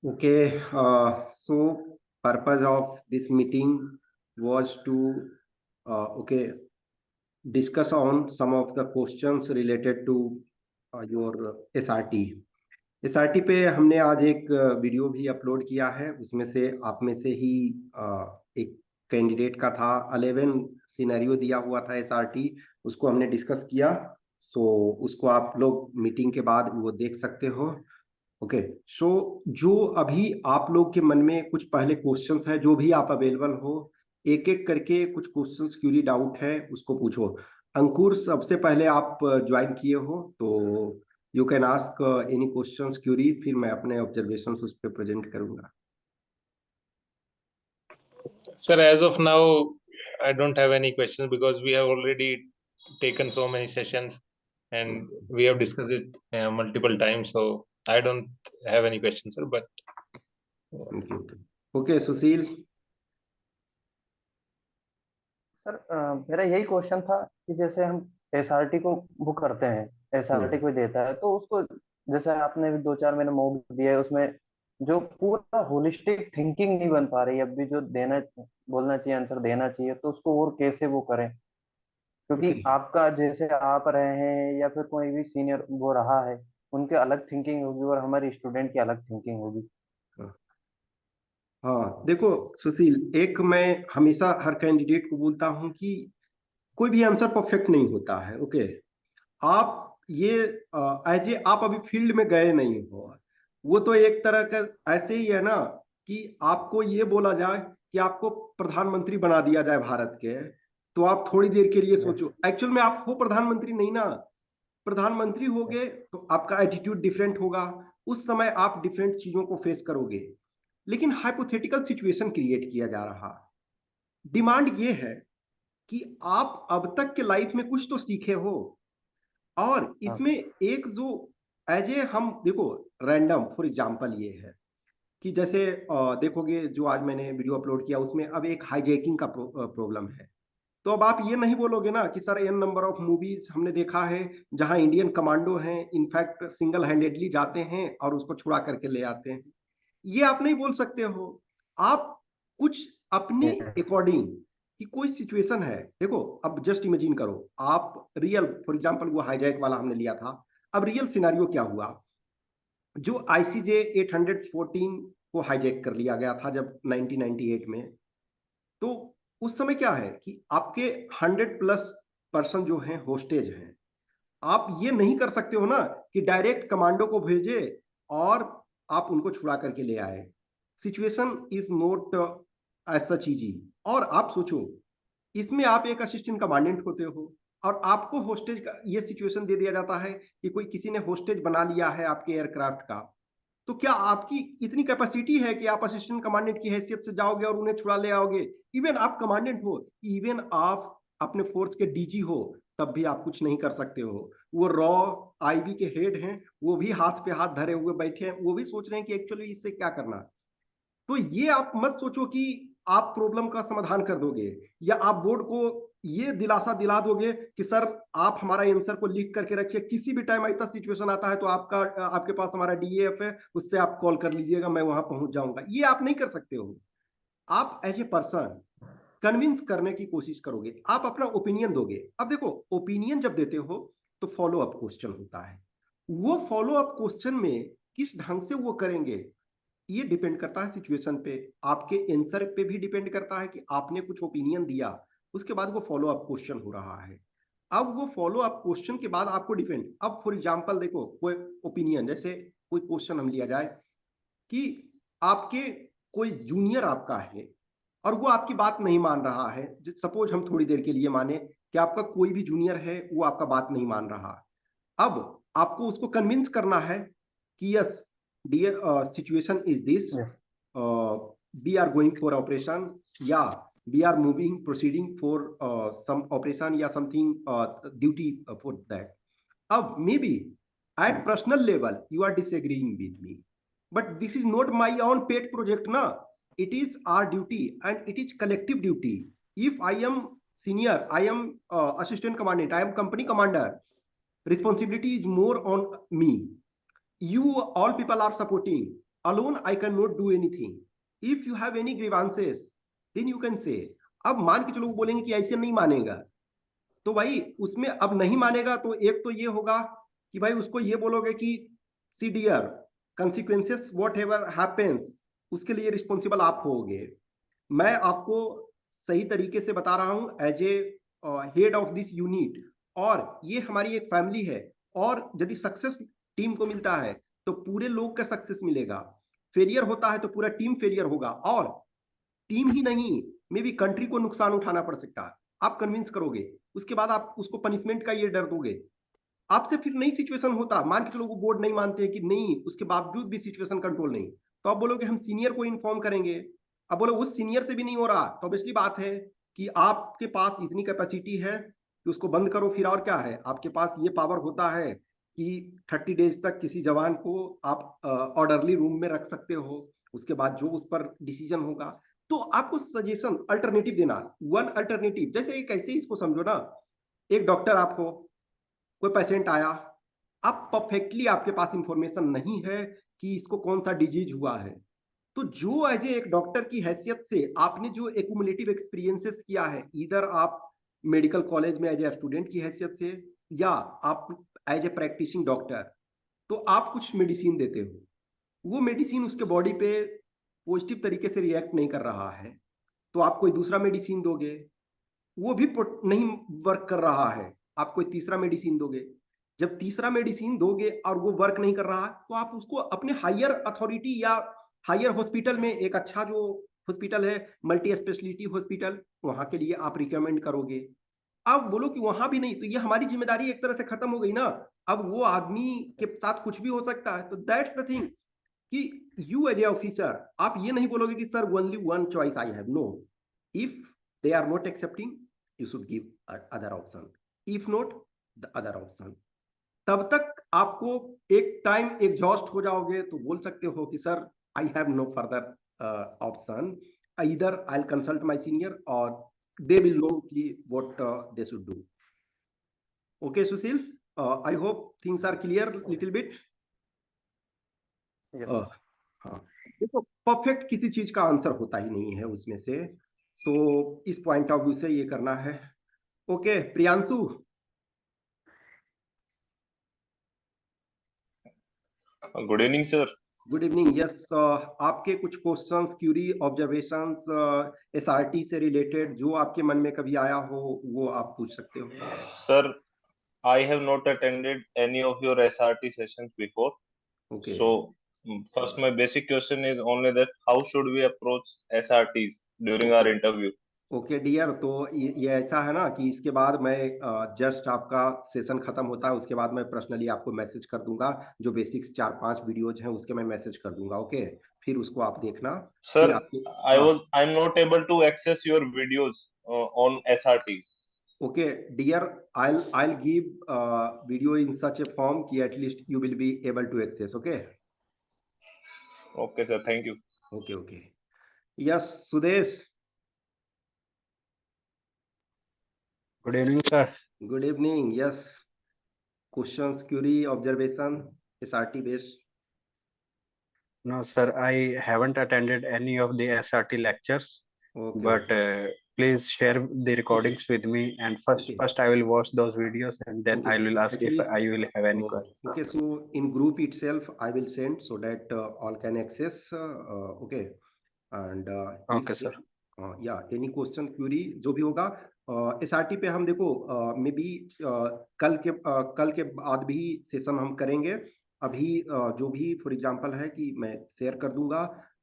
Okay, so purpose of this meeting was to discuss on some of the questions related to your SRT. SRT पे हमने आज एक video भी upload किया है। उसमें से आप में से ही एक कैंडिडेट का था 11 सिनेरियो दिया हुआ था SRT, उसको हमने डिस्कस किया। सो उसको आप लोग मीटिंग के बाद वो देख सकते हो। ओके, सो जो अभी आप लोग के मन में कुछ पहले क्वेश्चंस है, जो भी आप अवेलेबल हो, एक एक करके कुछ क्वेश्चंस क्यूरी डाउट है उसको पूछो। अंकुर, सबसे पहले आप ज्वाइन किए हो तो you can ask any questions query, फिर मैं अपने ऑब्जर्वेशंस उस पर प्रेजेंट करूंगा। Sir, as of now, I don't have any questions because we have already taken so many sessions and we have discussed it multiple times. So I don't have any questions, sir. But okay, Sushil. Sir मेरा यही question था कि जैसे हम SRT को book करते हैं, SRT कोई देता है तो उसको, जैसे आपने भी 2-4 महीने मॉक दिया है, उसमें जो पूरा होलिस्टिक थिंकिंग नहीं बन पा रही है अभी, जो देना बोलना चाहिए आंसर देना चाहिए, तो उसको और कैसे वो करें? क्योंकि Okay. आपका जैसे आप रहे हैं या फिर कोई भी सीनियर वो रहा है, उनके अलग थिंकिंग होगी और हमारी स्टूडेंट की अलग थिंकिंग होगी। हाँ, देखो सुशील, एक मैं हमेशा हर कैंडिडेट को बोलता हूँ कि कोई भी आंसर परफेक्ट नहीं होता है। ओके, आप ये एज ए आप अभी फील्ड में गए नहीं हो, वो तो एक तरह का ऐसे ही है ना कि आपको ये बोला जाए कि आपको प्रधानमंत्री बना दिया जाए भारत के, तो आप थोड़ी देर के लिए सोचो। एक्चुअल में आप हो प्रधानमंत्री नहीं ना, प्रधानमंत्री होगे तो आपका एटीट्यूड डिफरेंट होगा, उस समय आप डिफरेंट चीजों को फेस करोगे। लेकिन हाइपोथेटिकल सिचुएशन क्रिएट किया जा रहा। डिमांड ये है कि आप अब तक के लाइफ में कुछ तो सीखे हो, और इसमें एक जो एज ए हम देखो रैंडम फॉर एग्जांपल ये है कि जैसे देखोगे जो आज मैंने वीडियो अपलोड किया उसमें अब एक हाईजैकिंग का प्रॉब्लम है। तो अब आप ये नहीं बोलोगे ना कि sir an number of movies हमने देखा है जहां इंडियन कमांडो हैं, इनफैक्ट सिंगल हैंडेडली जाते हैं और उसको छुड़ा करके ले आते हैं। ये आप नहीं बोल सकते हो। आप कुछ अपने अकॉर्डिंग कि कोई सिचुएशन है, देखो अब जस्ट इमेजिन करो आप रियल, फॉर एग्जांपल वो हाईजैक वाला हमने लिया था, अब रियल सिनेरियो क्या हुआ। जो आईसीजे 814 को हाईजैक कर लिया गया था जब 1998 में, तो उस समय क्या है कि आपके 100+ पर्सन जो हैं होस्टेज हैं। आप ये नहीं कर सकते हो ना कि डायरेक्ट कमांडो को भेजे और आप उनको छुड़ा करके ले आए। सिचुएशन इज नॉट ऐसा चीज ही। और आप सोचो, इसमें आप एक असिस्टेंट कमांडेंट होते हो और आपको होस्टेज का ये सिचुएशन दे दिया जाता है कि कोई किसी ने होस्टेज बना लिया है आपके एयरक्राफ्ट का, तो क्या आपकी इतनी कैपेसिटी है कि आप असिस्टेंट कमांडेंट की हैसियत से जाओगे और उन्हें छुड़ा ले आओगे? इवन आप कमांडेंट हो, इवन आप अपने फोर्स के डीजी हो, तब भी आप कुछ नहीं कर सकते हो। वो रॉ आईबी के हेड हैं, वो भी हाथ पे हाथ धरे हुए बैठे हैं, वो भी सोच रहे हैं कि एक्चुअली इससे क्या करना। तो ये आप मत सोचो कि आप प्रॉब्लम का समाधान कर दोगे या आप बोर्ड को ये दिलासा दिला दोगे कि सर आप हमारा आंसर को लिख करके रखिए, किसी भी टाइम ऐसा सिचुएशन आता है तो आपके पास हमारा डीएफ है, उससे आप कॉल कर लीजिएगा, मैं वहां पहुंच जाऊंगा। ये आप नहीं कर सकते हो। आप एज ए पर्सन कन्विंस करने की कोशिश करोगे, आप अपना ओपिनियन दोगे। अब देखो, ओपिनियन जब देते हो तो फॉलो अप क्वेश्चन होता है। वो फॉलो अप क्वेश्चन में किस ढंग से वो करेंगे ये डिपेंड करता है सिचुएशन पे, आपके आंसर पे भी डिपेंड करता है कि आपने कुछ ओपिनियन दिया, उसके बाद वो फॉलो अप क्वेश्चन हो रहा है। अब वो फॉलो अप क्वेश्चन के बाद आपको डिपेंड, अब फॉर एग्जांपल देखो कोई ओपिनियन, जैसे कोई क्वेश्चन हम लिया जाए कि आपके कोई जूनियर आपका है और वो आपकी बात नहीं मान रहा है। सपोज हम थोड़ी देर के लिए माने कि आपका कोई भी जूनियर है, वो आपका बात नहीं मान रहा। अब आपको उसको कन्विंस करना है कि yes dear situation is this, we are going for operation, yeah, we are moving proceeding for some operation या something duty for that. अब maybe at personal level you are disagreeing with me, but this is not my own pet project na, it is our duty and it is collective duty. If I am senior, I am assistant commandant, I am company commander, responsibility is more on me, you all people are supporting, alone I cannot do anything. If you have any grievances, then you can say. अब मान के चलो वो बोलेंगे कि ऐसे नहीं मानेगा, तो भाई उसमें अब नहीं मानेगा तो एक तो ये होगा कि भाई उसको ये बोलोगे कि see dear, consequences whatever happens, उसके लिए रिस्पॉन्सिबल आप होगे। मैं आपको सही तरीके से बता रहा हूं as a head of this unit, और ये हमारी एक फैमिली है, और यदि सक्सेस टीम को मिलता है तो पूरे लोग का सक्सेस मिलेगा, फेलियर होता है तो पूरा टीम फेलियर होगा, और टीम ही नहीं, मे बी कंट्री को नुकसान उठाना पड़ सकता है। आप कन्विंस करोगे, उसके बाद आप उसको पनिशमेंट का ये डर दोगे, आपसे फिर नई सिचुएशन होता, मान के चलो वो बोर्ड नहीं मानते कि नहीं, उसके बावजूद भी सिचुएशन कंट्रोल नहीं, तो आप बोलोगे हम सीनियर को इन्फॉर्म करेंगे। अब बोलो उस सीनियर से भी नहीं हो रहा, तो ऑब्वियसली बात है कि आपके पास इतनी कैपेसिटी है कि उसको बंद करो, फिर और क्या है, आपके पास ये पावर होता है कि 30 डेज तक किसी जवान को आप ऑर्डरली रूम में रख सकते हो, उसके बाद जो उस पर डिसीजन होगा। तो आपको सजेशन अल्टरनेटिव देना, वन अल्टरनेटिव, जैसे एक ऐसे इसको समझो ना, एक डॉक्टर आपको, कोई पेशेंट आया, आप परफेक्टली आपके पास इंफॉर्मेशन नहीं है कि इसको कौन सा डिजीज हुआ है, तो जो एज ए एक डॉक्टर की हैसियत से आपने जो एक्यूमुलेटिव एक्सपीरियंसेस किया है, इधर आप मेडिकल कॉलेज में एज ए स्टूडेंट की हैसियत से, या आप एज ए प्रैक्टिसिंग डॉक्टर, तो आप कुछ मेडिसिन देते हो, वो मेडिसिन उसके बॉडी पे पॉजिटिव तरीके से रिएक्ट नहीं कर रहा है, तो आप कोई दूसरा मेडिसिन दोगे, वो भी नहीं वर्क कर रहा है, आप कोई तीसरा मेडिसिन दोगे। जब तीसरा मेडिसिन दोगे और वो वर्क नहीं कर रहा, तो आप उसको अपने हायर अथॉरिटी या हायर हॉस्पिटल में, एक अच्छा जो हॉस्पिटल है मल्टी स्पेशलिटी हॉस्पिटल, वहां के लिए आप रिकमेंड करोगे। अब बोलो कि वहां भी नहीं, तो ये हमारी जिम्मेदारी एक तरह से खत्म हो गई ना। अब वो आदमी के साथ कुछ भी हो सकता है, तो दैट्स द थिंग कि यू एज ए ऑफिसर आप ये नहीं बोलोगे कि sir only one choice I have, no, if they are not accepting you should give other option, if not the other option। तब तक आपको एक टाइम एग्जॉस्ट हो जाओगे तो बोल सकते हो कि sir I have no further option, either I'll consult my senior or they will know what they should do। Okay Sushil, I hope things are clear little bit। Yes, sir. हाँ, देखो perfect किसी चीज का answer होता ही नहीं है उसमें से, तो इस पॉइंट ऑफ व्यू से ये करना है। Okay Priyanshu. Good evening sir. Good evening. Yes, आपके कुछ क्वेश्चंस, क्यूरी, ऑब्जर्वेशंस एसआरटी से रिलेटेड जो आपके मन में कभी आया हो वो आप पूछ सकते हो। Sir, I have not attended any of your SRT sessions before. Okay. So, first my basic question is only that how should we approach SRTs during our interview? Okay dear, तो ये ऐसा है ना कि इसके बाद मैं जस्ट आपका सेशन खत्म होता है उसके बाद मैं पर्सनली आपको मैसेज कर दूंगा, जो बेसिक्स 4-5 वीडियोज हैं उसके मैं मैसेज कर दूंगा। ओके, फिर उसको आप देखना। Sir, I'm not able to access your videos on SRTs. Okay dear, I'll give video in such a form कि at least you will be able to access। Okay, Okay sir, thank you. Okay। Yes, Sudesh। Good evening, sir. Good evening। Yes, questions, query, observation, SRT based। No, sir, I haven't attended any of the SRT lectures, Okay, but please share the recordings with me, and first I will watch those videos, and then Okay. I will ask if I will have any questions. Okay, so in group itself I will send so that all can access। Okay, and Okay, sir. या any question Curie जो भी होगा SRT पे हम देखो may be कल के बाद भी सेशन हम करेंगे। अभी जो भी फॉर एग्जांपल है कि मैं शेयर कर दूंगा,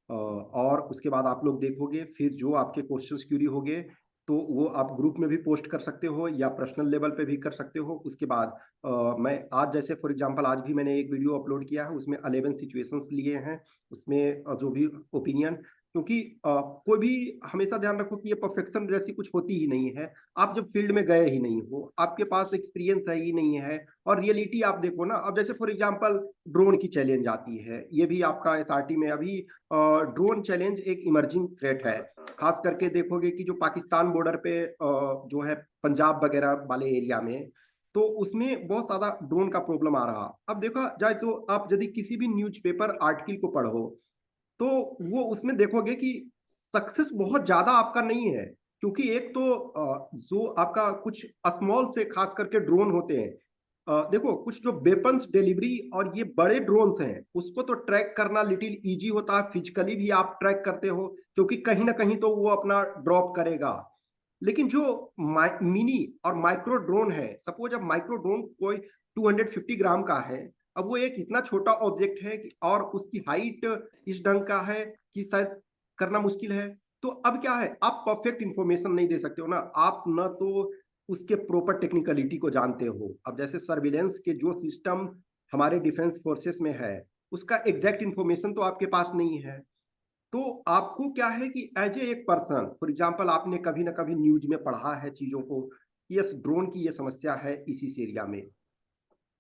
और उसके बाद आप लोग देखोगे, फिर जो आपके क्वेश्चंस क्यूरी होंगे तो वो आप ग्रुप में भी पोस्ट कर सकते हो या पर्सनल लेवल पे भी कर सकते हो। उसके बाद मैं आज जैसे फॉर एग्जांपल आज भी मैंने एक वीडियो अपलोड किया है, उसमें 11 सिचुएशंस लिए हैं, उसमें जो भी ओपिनियन, क्योंकि कोई भी हमेशा ध्यान रखो कि ये परफेक्शन जैसी कुछ होती ही नहीं है। आप जब फील्ड में गए ही नहीं हो, आपके पास एक्सपीरियंस है ही नहीं है, और रियलिटी आप देखो ना। अब जैसे फॉर एग्जांपल ड्रोन की चैलेंज आती है, ये भी आपका एसआरटी में अभी ड्रोन चैलेंज एक इमर्जिंग थ्रेट है। खास करके देखोगे कि जो पाकिस्तान बॉर्डर पे जो है पंजाब वगैरह वाले एरिया में, तो उसमें बहुत ज्यादा ड्रोन का प्रॉब्लम आ रहा। अब देखा जाए तो आप यदि किसी भी न्यूज़पेपर आर्टिकल को पढ़ो तो वो उसमें देखोगे कि सक्सेस बहुत ज्यादा आपका नहीं है, क्योंकि एक तो जो आपका कुछ स्मॉल से खास करके ड्रोन होते हैं, देखो कुछ जो वेपन्स डिलीवरी और ये बड़े ड्रोन्स हैं उसको तो ट्रैक करना लिटिल इजी होता है, फिजिकली भी आप ट्रैक करते हो क्योंकि कहीं ना कहीं तो वो अपना ड्रॉप करेगा। लेकिन जो मिनी और माइक्रो ड्रोन है, सपोज अब माइक्रो ड्रोन कोई 250 ग्राम का है, अब वो एक इतना छोटा ऑब्जेक्ट है कि और उसकी हाइट इस ढंग का है कि शायद करना मुश्किल है। तो अब क्या है, आप परफेक्ट इंफॉर्मेशन नहीं दे सकते हो ना, आप न तो उसके प्रॉपर टेक्निकलिटी को जानते हो। अब जैसे सर्विलेंस के जो सिस्टम हमारे डिफेंस फोर्सेस में है उसका एग्जैक्ट इंफॉर्मेशन तो आपके पास नहीं है। तो आपको क्या है कि एज ए एक पर्सन, फॉर एग्जांपल आपने कभी ना कभी न्यूज में पढ़ा है चीजों को कि यस ड्रोन की ये समस्या है इस एरिया में,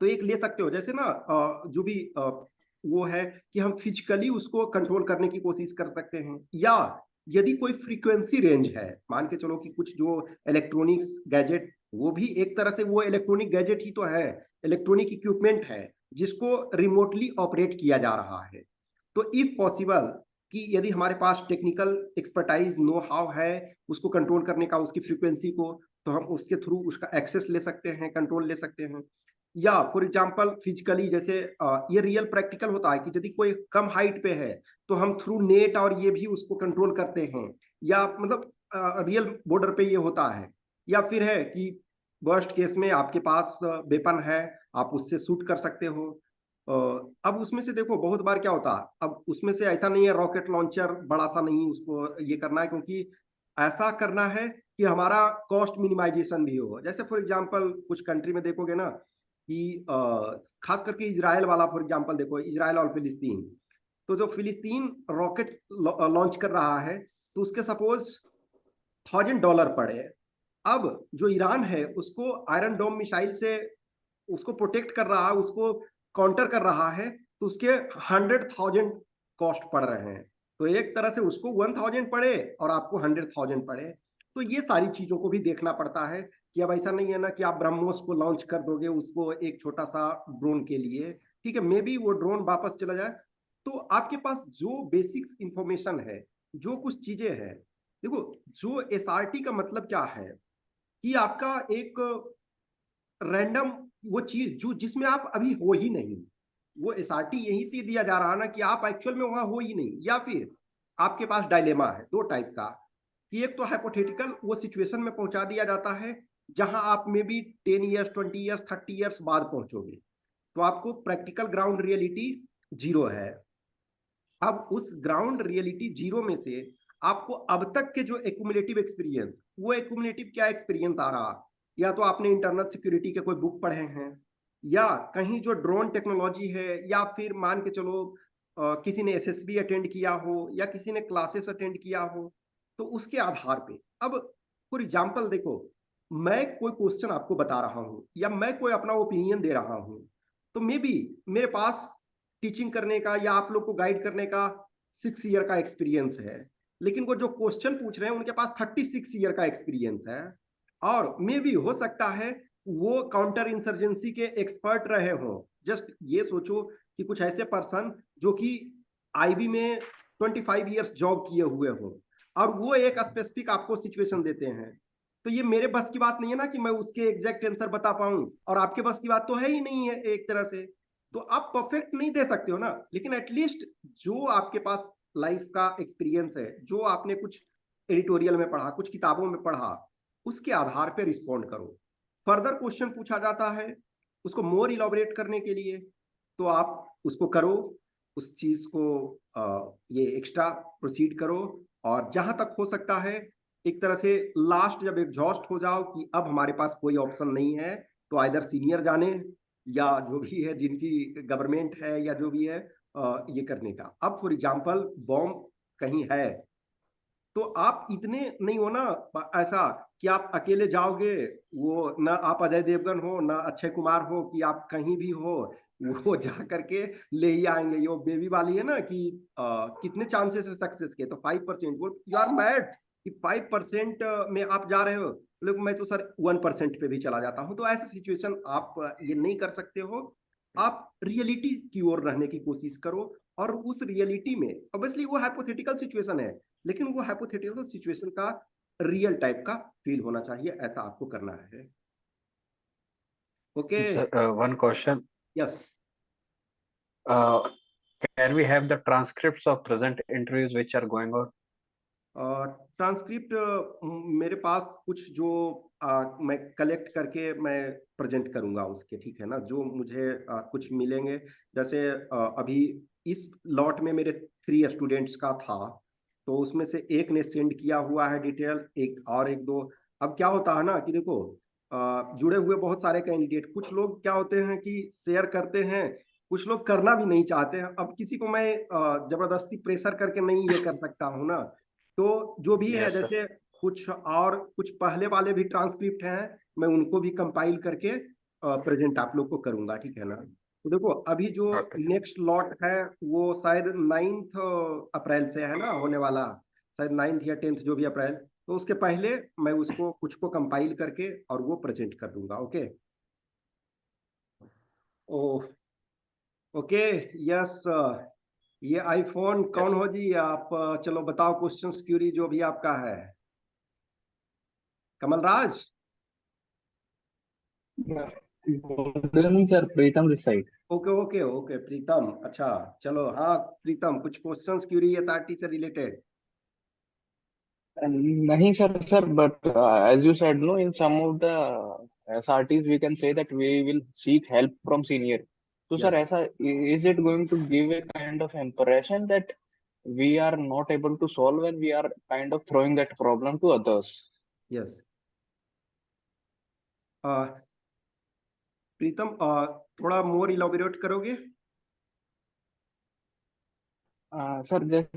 तो एक ले सकते हो जैसे ना जो भी वो है कि हम फिजिकली उसको कंट्रोल करने की कोशिश कर सकते हैं, या यदि कोई फ्रीक्वेंसी रेंज है, मान के चलो कि कुछ जो इलेक्ट्रॉनिक्स गैजेट, वो भी एक तरह से वो इलेक्ट्रॉनिक गैजेट ही तो है, इलेक्ट्रॉनिक इक्विपमेंट है जिसको रिमोटली ऑपरेट किया जा रहा है। तो इफ पॉसिबल कि यदि हमारे पास टेक्निकल एक्सपर्टाइज नो हाउ है उसको कंट्रोल करने का, उसकी फ्रीक्वेंसी को, तो हम उसके थ्रू उसका एक्सेस ले सकते हैं, कंट्रोल ले सकते हैं। या फॉर एग्जांपल फिजिकली जैसे ये रियल प्रैक्टिकल होता है कि यदि कोई कम हाइट पे है तो हम थ्रू नेट और ये भी उसको कंट्रोल करते हैं, या मतलब रियल बॉर्डर पे ये होता है। या फिर है कि वर्स्ट केस में आपके पास वेपन है, आप उससे शूट कर सकते हो। अब उसमें से देखो बहुत बार क्या होता है, अब उसमें से ऐसा नहीं है रॉकेट लॉन्चर बड़ा सा नहीं उसको ये करना है, क्योंकि ऐसा करना है कि हमारा कॉस्ट मिनिमाइजेशन भी हो। जैसे फॉर एग्जांपल कुछ कंट्री में देखोगे ना कि खास करके इजराइल वाला, फॉर एग्जांपल देखो इजराइल और फिलिस्तीन, तो जो फिलिस्तीन रॉकेट लॉन्च कर रहा है तो उसके सपोज $1000 पड़े। अब जो ईरान है उसको आयरन डोम मिसाइल से उसको प्रोटेक्ट कर रहा है, उसको काउंटर कर रहा है, तो उसके 100,000 कॉस्ट पड़ रहे हैं। तो एक तरह से उसको 1000 पड़े और आपको 100,000 पड़े। तो ये सारी चीजों को भी देखना पड़ता है कि अब ऐसा नहीं है ना कि आप ब्रह्मोस को लॉन्च कर दोगे उसको एक छोटा सा ड्रोन के लिए, ठीक है, मे बी वो ड्रोन वापस चला जाए। तो आपके पास जो बेसिक्स इंफॉर्मेशन है, जो कुछ चीजें हैं, देखो जो एसआरटी का मतलब क्या है कि आपका एक रैंडम वो चीज जो जिसमें आप अभी हो ही नहीं, वो एसआरटी यही दिया जा रहा है ना कि आप एक्चुअल में वहां हो ही नहीं, या फिर आपके पास डायलेमा है दो टाइप का, कि एक तो हाइपोथेटिकल वो सिचुएशन में पहुंचा दिया जाता है जहां आप में भी 10 ईयर्स 20 ईयर्स 30 ईयर्स बाद पहुंचोगे, तो आपको प्रैक्टिकल ग्राउंड रियलिटी जीरो है। अब उस ग्राउंड रियलिटी जीरो में से आपको अब तक के जो एक्यूमुलेटिव एक्सपीरियंस, वो एक्यूमुलेटिव क्या एक्सपीरियंस आ रहा, या तो आपने इंटरनल सिक्योरिटी के कोई बुक पढ़े हैं, या कहीं जो ड्रोन टेक्नोलॉजी है, या फिर मान के चलो किसी ने एसएसबी अटेंड किया हो या किसी ने क्लासेस अटेंड किया हो, तो उसके आधार पे अब फॉर एग्जाम्पल देखो, मैं कोई क्वेश्चन आपको बता रहा हूं या मैं कोई अपना ओपिनियन दे रहा हूं, तो मे बी मेरे पास टीचिंग करने का या आप लोग को गाइड करने का 6 ईयर का एक्सपीरियंस है, लेकिन वो जो क्वेश्चन पूछ रहे हैं उनके पास 36 ईयर का एक्सपीरियंस है, और मे भी हो सकता है वो काउंटर इंसर्जेंसी के एक्सपर्ट रहे हो। जस्ट ये सोचो कि कुछ ऐसे पर्सन जो कि आईबी में 25 ईयर्स जॉब किए हुए हो और वो एक स्पेसिफिक आपको सिचुएशन देते हैं, तो ये मेरे बस की बात नहीं है ना कि मैं उसके एग्जैक्ट आंसर बता पाऊं, और आपके बस की बात तो है ही नहीं है एक तरह से। तो आप परफेक्ट नहीं दे सकते हो ना, लेकिन एटलीस्ट जो आपके पास लाइफ का एक्सपीरियंस है, जो आपने कुछ एडिटोरियल में पढ़ा, कुछ किताबों में पढ़ा, उसके आधार पे रिस्पॉन्ड करो। फर्दर क्वेश्चन पूछा जाता है उसको मोर इलाबोरेट करने के लिए, तो आप उसको करो, उस चीज को ये एक्स्ट्रा प्रोसीड करो, और जहां तक हो सकता है एक तरह से लास्ट जब एग्जॉस्ट हो जाओ कि अब हमारे पास कोई ऑप्शन नहीं है, तो आइदर सीनियर जाने या जो भी है जिनकी गवर्नमेंट है या जो भी है ये करने का। अब फॉर एग्जांपल बॉम्ब कहीं है, तो आप इतने नहीं हो ना ऐसा कि आप अकेले जाओगे, वो ना आप अजय देवगन हो ना अक्षय कुमार हो कि आप कहीं भी हो वो जा करके ले ही आएंगे। ये बेबी वाली है ना कि कितने चांसेस है सक्सेस के, तो 5%, वो यू आर मैड, कि 5% में आप जा रहे हो, लोग मैं तो सर 1% पे भी चला जाता हूँ। तो ऐसा सिचुएशन आप ये नहीं कर सकते हो। आप रियलिटी की ओर रहने की कोशिश करो, और उस रियलिटी में ऑब्वियसली वो हाइपोथेटिकल सिचुएशन है, लेकिन वो हाइपोथेटिकल सिचुएशन का रियल टाइप का फील होना चाहिए, ऐसा आपको करना है। Okay, Sir, one question. Yes. Can we have the transcripts of present interviews which are going on? Transcript मेरे पास कुछ जो मैं कलेक्ट करके मैं प्रेजेंट करूंगा उसके, ठीक है ना, जो मुझे कुछ मिलेंगे। जैसे अभी इस लॉट में मेरे 3 स्टूडेंट्स का था, तो उसमें से एक ने सेंड किया हुआ है डिटेल, एक दो। अब क्या होता है ना कि देखो, जुड़े हुए बहुत सारे कैंडिडेट, कुछ लोग क्या होते हैं कि शेयर करते हैं, कुछ लोग करना भी नहीं चाहते हैं। अब किसी को मैं जबरदस्ती प्रेशर करके नहीं ये कर सकता हूँ ना। तो जो भी है, Yes, sir. जैसे कुछ पहले वाले भी ट्रांसक्रिप्ट हैं, मैं उनको भी कंपाइल करके प्रेजेंट आप लोग को करूंगा, ठीक है ना। तो देखो, अभी जो Okay, sir. नेक्स्ट लॉट है वो शायद 9 अप्रैल से है ना होने वाला, शायद 9 या 10 जो भी अप्रैल। तो उसके पहले मैं उसको कुछ को कंपाइल करके और वो प्रेजेंट कर दूंगा। ओके, ओ ओके, यस। ये आईफोन कौन Yes. हो जी आप? चलो बताओ, क्वेश्चंस क्यूरी जो भी आपका है। Kamalraj? Good evening sir, Pritam this side. Okay okay okay, Pritam, अच्छा। चलो, हाँ प्रीतम, कुछ क्वेश्चंस क्यूरी एसआरटी से रिलेटेड? नहीं sir, but as you said no, in some of the SRTs we can say that we will seek help from senior. तो sir yes, ऐसा, is it going to give a kind of impression that we are not able to solve and we are kind of throwing that problem to others? Yes. Pritam, थोड़ा more elaborate करोगे? Sir, just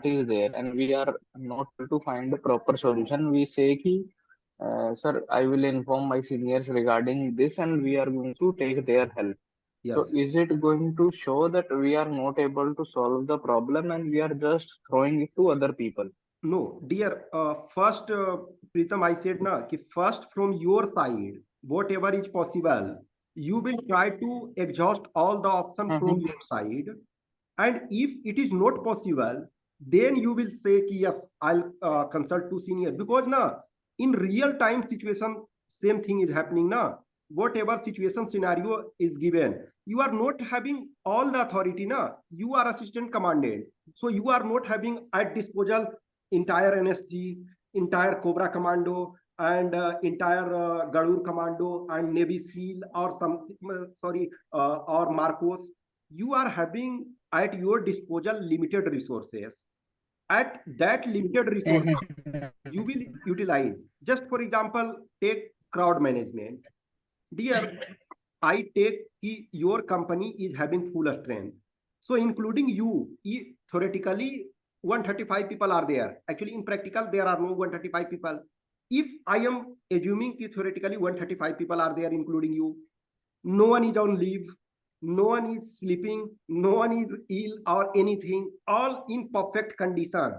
is there and we are not able to find a proper solution. We say कि sir, I will inform my seniors regarding this and we are going to take their help. So yes. is it going to show that we are not able to solve the problem and we are just throwing it to other people? No dear, first, Pritam, I said na कि first from your side, whatever is possible, you will try to exhaust all the options from your side. And if it is not possible, then you will say कि yes, I'll consult to senior, because na, in real time situation same thing is happening na. Whatever situation scenario is given, you are not having all the authority na. You are assistant commandant, so you are not having at disposal entire NSG, entire Cobra Commando, and entire Gadur Commando and Navy SEAL, or some sorry, or Marcos. You are having at your disposal limited resources. At that limited resources, you will utilize. Just for example, take crowd management. Dear, I take your company is having full strength, so including you, theoretically 135 people are there. Actually in practical there are no 135 people. If I am assuming theoretically 135 people are there including you, no one is on leave, no one is sleeping, no one is ill or anything, all in perfect condition.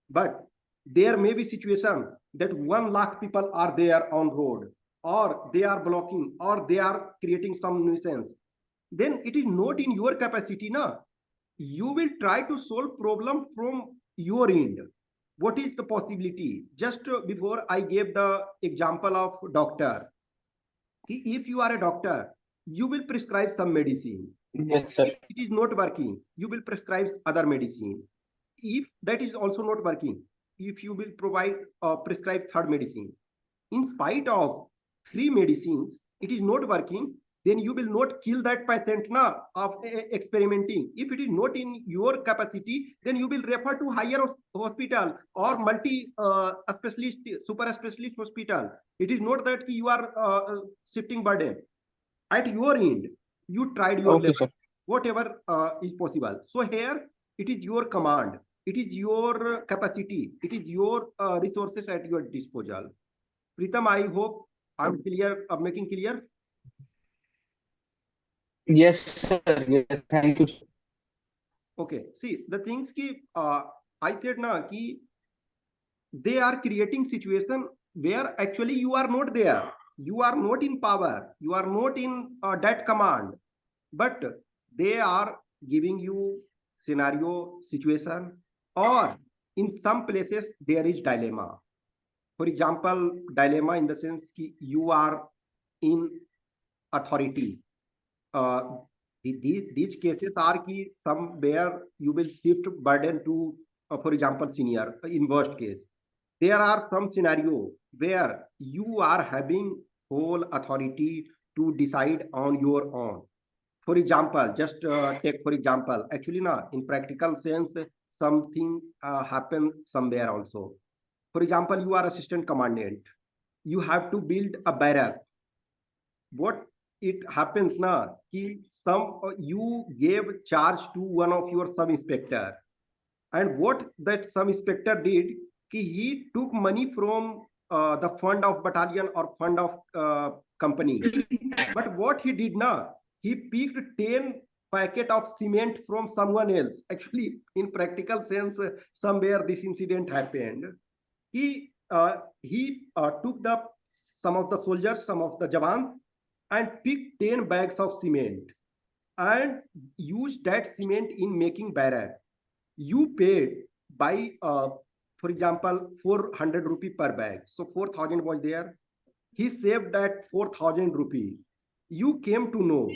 But there may be situation that 1 lakh people are there on road, or they are blocking, or they are creating some nuisance. Then it is not in your capacity na. You will try to solve problem from your end. What is the possibility? Just before I gave the example of doctor, if you are a doctor, you will prescribe some medicine. Yes, sir. If it is not working, you will prescribe other medicine. If that is also not working, if you will provide prescribe third medicine. In spite of 3 medicines, it is not working, then you will not kill that patient na of experimenting. If it is not in your capacity, then you will refer to higher hospital or multi specialist, super specialist hospital. It is not that you are shifting burden. At your end, you tried your Okay, level, sir. whatever is possible. So here, it is your command, it is your capacity, it is your resources at your disposal. Pritam, I hope I'm clear, making clear. Yes, sir. Yes, thank you. Okay, see the things ki I said na ki they are creating situation where actually you are not there, you are not in power, you are not in that command, but they are giving you scenario situation, or in some places there is dilemma. For example, dilemma in the sense that you are in authority. These cases are ki somewhere you will shift burden to, for example, senior. In worst case, there are some scenario where you are having whole authority to decide on your own. For example, just take for example, actually na, in practical sense, something happen somewhere also. For example, you are assistant commandant, you have to build a barrack. What it happens now, some you gave charge to one of your sub inspector, and what that sub inspector did, he took money from the fund of battalion or fund of company. But what he did now, he picked 10 packet of cement from someone else. Actually, in practical sense, somewhere this incident happened. He took the some of the soldiers, some of the jawans, and picked 10 bags of cement and used that cement in making barrack. You paid by, for example, 400 rupee per bag. So 4,000 was there. He saved that 4,000 rupee. You came to know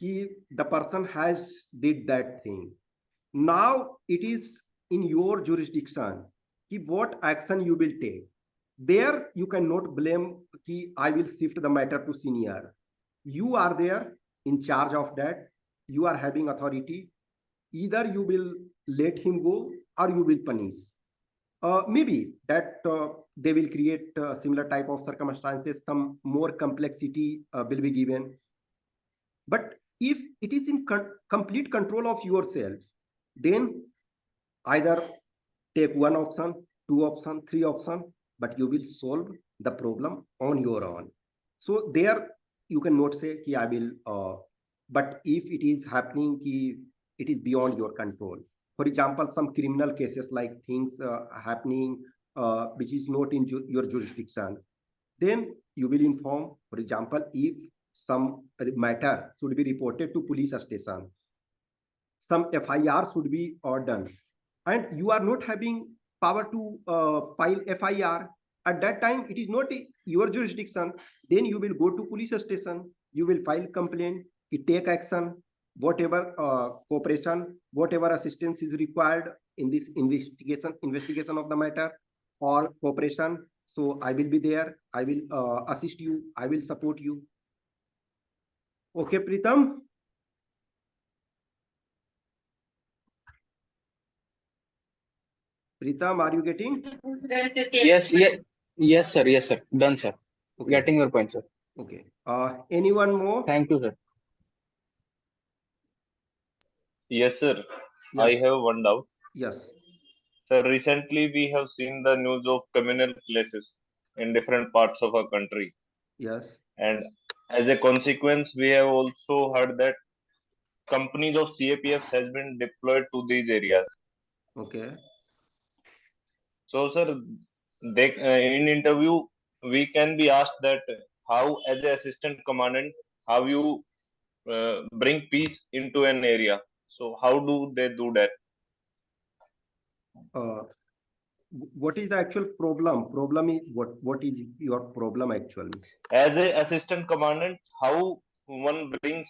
that the person has did that thing. Now it is in your jurisdiction what action you will take. There you cannot blame कि I will shift the matter to senior. You are there in charge of that. You are having authority. Either you will let him go or you will punish. Maybe that they will create similar type of circumstances. Some more complexity will be given. But if it is in complete control of yourself, then either take one option, two option, three option, but you will solve the problem on your own. So there you cannot say ki I will, but if it is happening ki it is beyond your control. For example, some criminal cases like things happening which is not in your jurisdiction, then you will inform. For example, if some matter should be reported to police station, some FIR should be done, and you are not having power to file FIR, at that time it is not your jurisdiction, then you will go to police station, you will file complaint, you take action, whatever cooperation, whatever assistance is required in this investigation of the matter or cooperation. So I will be there, I will assist you, I will support you. Okay, Pritam? Pritam, are you getting? Yes, sir. Yes, sir. Done, sir. Okay. Getting your point, sir. Okay. Anyone more? Thank you, sir. Yes, sir. Yes. I have one doubt. Yes. Sir, recently we have seen the news of communal clashes in different parts of our country. Yes. And as a consequence, we have also heard that companies of CAPFs has been deployed to these areas. Okay. So, sir, in interview, we can be asked that how, as an assistant commandant, how you bring peace into an area. So, how do they do that? What is the actual problem? Problem is what is your problem actually? As an assistant commandant, how one brings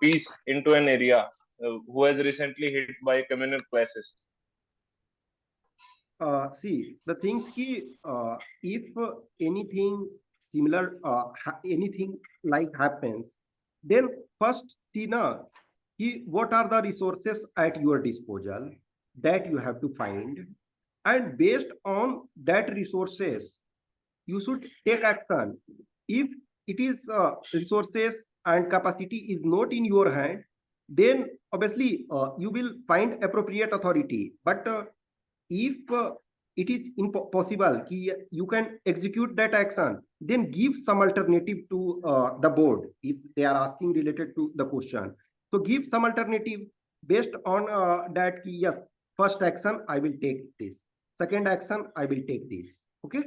peace into an area who has recently hit by communal clashes? See, the things ki, if anything similar, anything like happens, then first see na, ki what are the resources at your disposal that you have to find, and based on that resources, you should take action. If it is resources and capacity is not in your hand, then obviously you will find appropriate authority. But if it is impossible, you can execute that action, then give some alternative to the board if they are asking related to the question. So give some alternative based on that. Yes, first action I will take this. second action I will take this. Okay.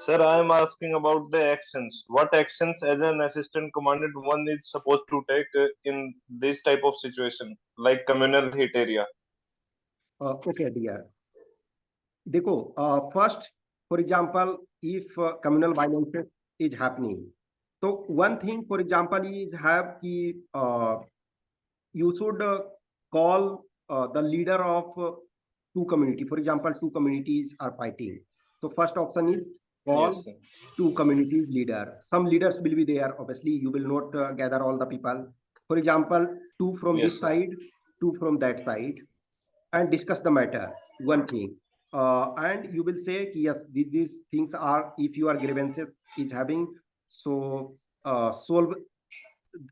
Sir, I am asking about the actions. What actions as an assistant commandant one is supposed to take in this type of situation, like communal hit area? Okay, dear. देखो, first, for example, if communal violence is happening, so one thing, for example, is have ki you should call the leader of two community. For example, two communities are fighting. So first option is call Yes, sir. two communities leader. Some leaders will be there. Obviously, you will not gather all the people. For example, two from Yes, this sir. side, two from that side, and discuss the matter. One thing, and you will say, yes, these things are. If your grievances is having, so solve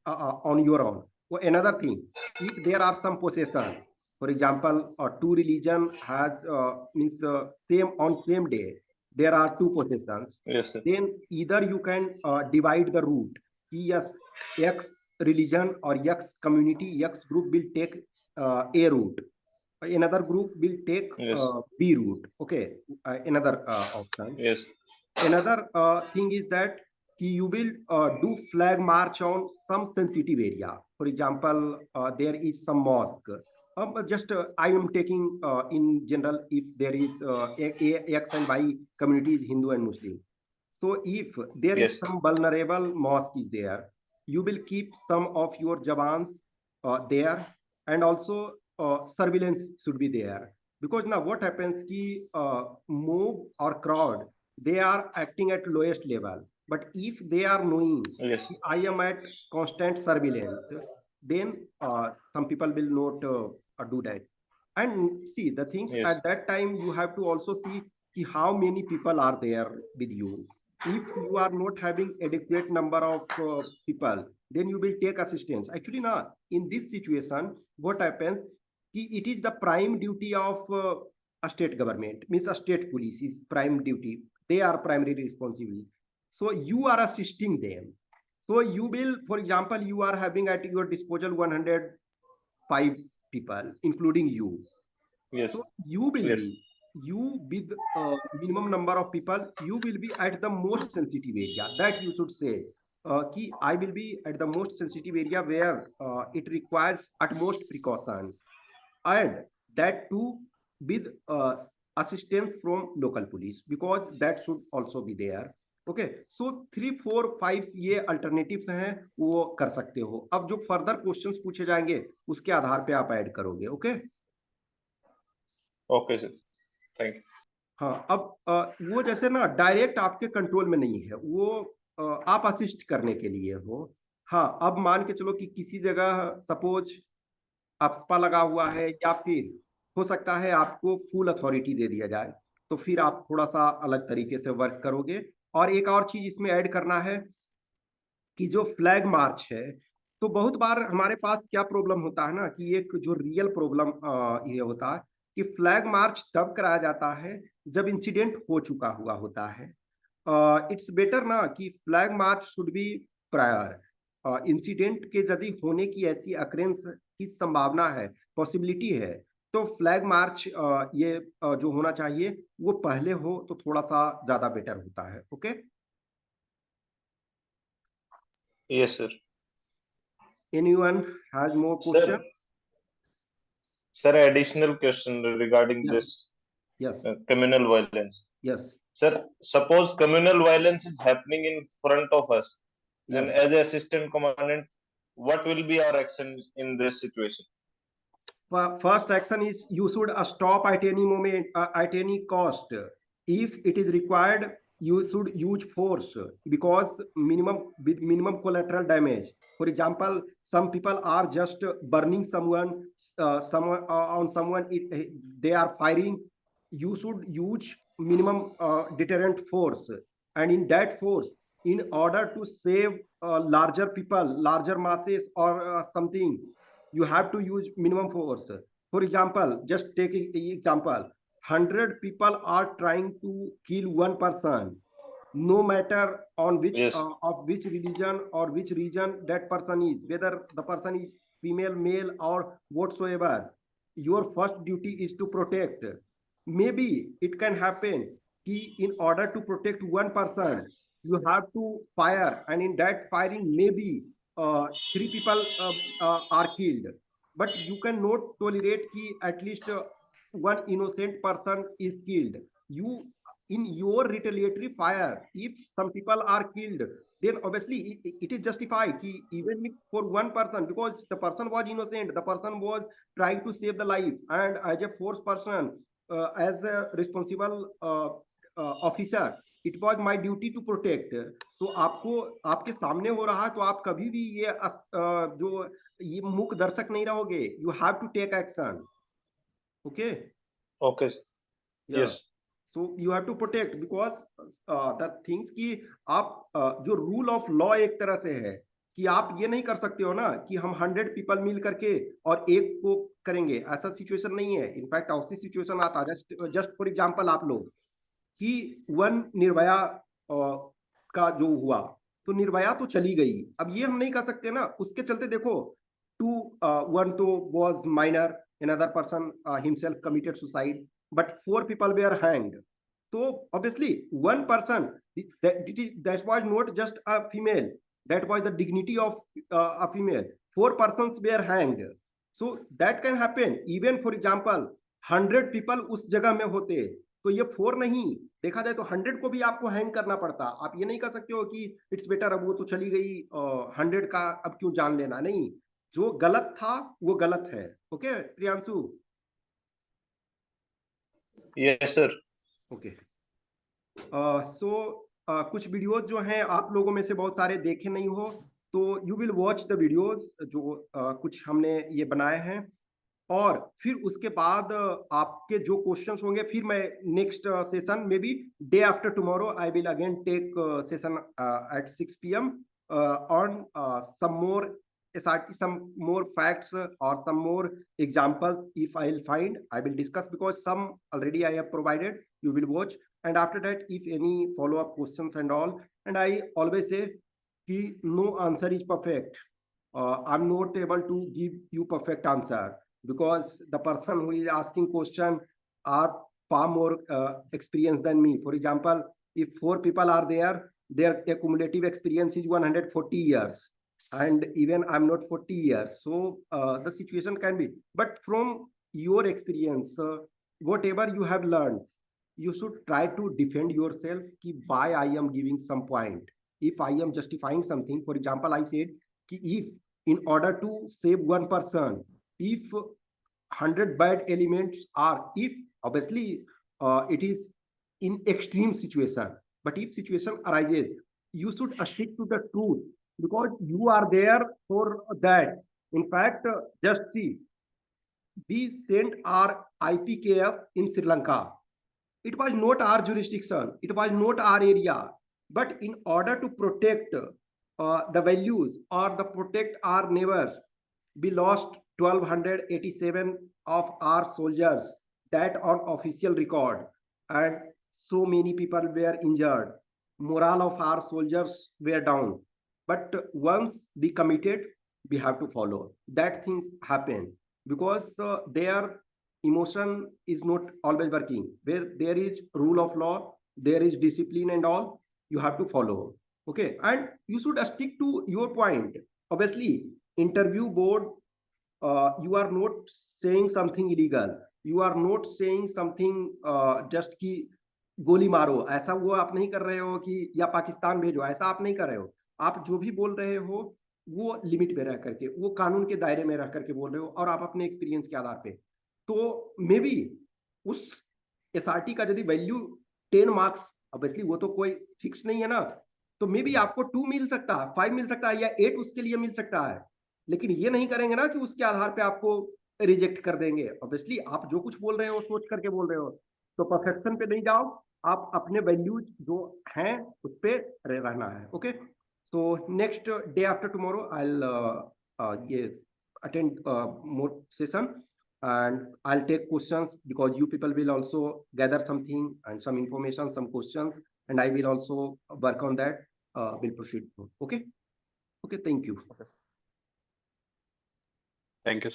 on your own. Well, another thing, if there are some possession, for example, two religion has means same on same day, there are two possessions, Yes, sir. then either you can divide the route. Yes, X religion or X community, X group will take A route, another group will take Yes. B route. Okay, another option. Yes. Another thing is that you will do flag march on some sensitive area. For example, there is some mosque. Just I am taking in general, if there is X and Y communities, Hindu and Muslim. So if there is Yes. some vulnerable mosque is there, you will keep some of your jawans there, and also surveillance should be there. Because now what happens ki mob or crowd, they are acting at lowest level. But if they are knowing Yes. I am at constant surveillance, then some people will not do that. And see the things Yes. at that time, you have to also see ki how many people are there with you. If you are not having adequate number of people, then you will take assistance. Actually, now in this situation, what happens? Ki it is the prime duty of a state government, means a state police is prime duty. They are primarily responsible. So you are assisting them. So you will, for example, you are having at your disposal 105 people, including you. Yes. So you will Yes. be, you with minimum number of people, you will be at the most sensitive area. That you should say, ki I will be at the most sensitive area where it requires utmost precaution, and that too with assistance from local police, because that should also be there. Okay, सो 3 4 5 ये alternatives हैं, वो कर सकते हो. अब जो further questions पूछे जाएंगे उसके आधार पे आप ऐड करोगे. Okay. Okay, sir. Thank you. हाँ, अब वो जैसे ना डायरेक्ट आपके कंट्रोल में नहीं है, वो आप असिस्ट करने के लिए हो. हाँ, अब मान के चलो कि किसी जगह सपोज अफस्पा लगा हुआ है, या फिर हो सकता है आपको फुल अथॉरिटी दे दिया जाए, तो फिर आप थोड़ा सा अलग तरीके से वर्क करोगे. और एक और चीज इसमें ऐड करना है कि जो फ्लैग मार्च है, तो बहुत बार हमारे पास क्या प्रॉब्लम होता है ना, कि एक जो रियल प्रॉब्लम ये होता है कि फ्लैग मार्च तब कराया जाता है जब इंसिडेंट हो चुका हुआ होता है. इट्स बेटर ना कि flag march should be prior. Incident के यदि होने की ऐसी अक्रेंस की संभावना है, पॉसिबिलिटी है, तो फ्लैग मार्च ये जो होना चाहिए वो पहले हो तो थोड़ा सा ज्यादा बेटर होता है. Okay. Yes, sir. Anyone has more question? Sir, additional question regarding Yes. this Yes. communal violence. Yes. Sir, suppose communal violence is happening in front of us, then Yes. as assistant commandant, what will be our action in this situation? First action is you should stop at any moment, at any cost. If it is required, you should use force, because with minimum collateral damage. For example, some people are just burning someone, someone on someone. They are firing. You should use minimum deterrent force, and in that force, in order to save larger people, larger masses, or something, you have to use minimum force. For example, just take an example. 100 people are trying to kill one person, no matter on which Yes. of which religion or which region that person is, whether the person is female, male, or whatsoever. your first duty is to protect. Maybe it can happen कि in order to protect one person, you have to fire, and in that firing, maybe 3 people are killed. But you cannot tolerate कि at least one innocent person is killed. You, in your retaliatory fire, if some people are killed, then obviously it is justified कि even if for one person, because the person was innocent, the person was trying to save the life, and as a force person, as a responsible officer, it was my duty to protect. तो आपको आपके सामने हो रहा है तो आप कभी भी ये जो ये मूक दर्शक नहीं रहोगे. You have to take action. Okay. Okay. Yes. So you have to protect because the things कि आप जो रूल ऑफ लॉ एक तरह से है कि आप ये नहीं कर सकते हो ना कि हम 100 पीपल मिल करके और एक को करेंगे. ऐसा सिचुएशन नहीं है. इनफैक्ट ऐसी सिचुएशन आता है. जस्ट फॉर एग्जांपल आप लोग कि वन निर्भया का जो हुआ, तो निर्भया तो चली गई. अब ये हम नहीं कर सकते ना. उसके चलते देखो, one तो was minor, another person himself committed suicide, but 4 people were hanged. So obviously one person, that was not just a female, that was the dignity of a female. 4 persons were hanged. So that can happen. Even for example 100 people उस जगह में होते तो ये 4 नहीं, देखा जाए तो 100 को भी आपको हैंग करना पड़ता. आप ये नहीं कर सकते हो कि इट्स बेटर, अब वो तो चली गई, 100 का अब क्यों जान लेना. नहीं, जो गलत था वो गलत है. Okay Priyanshu. Yes, sir. Okay. So कुछ वीडियोज जो हैं आप लोगों में से बहुत सारे देखे नहीं हो, तो you will watch the videos जो कुछ हमने ये बनाए हैं, और फिर उसके बाद आपके जो क्वेश्चंस होंगे, फिर मैं नेक्स्ट सेशन में भी day after tomorrow I will again take session at 6 PM on some more SRT, some more facts or some more examples. If I'll find, I will discuss, because some already I have provided. You will watch, and after that, if any follow-up questions and all, and I always say कि no answer is perfect. I'm not able to give you perfect answer, because the person who is asking question are far more experienced than me. For example, if 4 people are there, their cumulative experience is 140 years, and even I'm not 40 years. So the situation can be, but from your experience, whatever you have learned, you should try to defend yourself ki why I am giving some point. If I am justifying something, for example, I said ki if in order to save one person, if 100 bad elements are, if obviously it is in extreme situation, but if situation arises, you should stick to the truth, because you are there for that. In fact, just see, we sent our IPKF in Sri Lanka. It was not our jurisdiction, it was not our area, but in order to protect the values or the protect our neighbors, we lost 1287 of our soldiers, that on official record, and so many people were injured. Morale of our soldiers were down. But once we committed, we have to follow. That things happen because their emotion is not always working. Where there is rule of law, there is discipline and all, you have to follow. Okay, and you should stick to your point. Obviously, interview board, you are not saying something illegal. You are not saying something just कि गोली मारो, ऐसा वो आप नहीं कर रहे हो कि या पाकिस्तान भेजो, ऐसा आप नहीं कर रहे हो. आप जो भी बोल रहे हो वो लिमिट में रह करके, वो कानून के दायरे में रह करके बोल रहे हो, और आप अपने एक्सपीरियंस के आधार पे. तो मे बी उस SRT का यदि वैल्यू 10 मार्क्स, ऑब्वियसली वो तो कोई फिक्स नहीं है ना, तो मे बी आपको 2 मिल सकता है, 5 मिल सकता है, या 8 उसके लिए मिल सकता है. लेकिन ये नहीं करेंगे ना कि उसके आधार पे आपको रिजेक्ट कर देंगे. ऑब्वियसली आप जो कुछ बोल रहे हो सोच करके बोल रहे हो, तो परफेक्शन पे नहीं जाओ, आप अपने वैल्यूज जो हैं उस पे रहना है. Okay, so next day after tomorrow I will attend more session, and I'll take questions, because you people will also gather something and some information, some questions, and I will also work on that. We'll proceed. Okay, thank you. Thank you.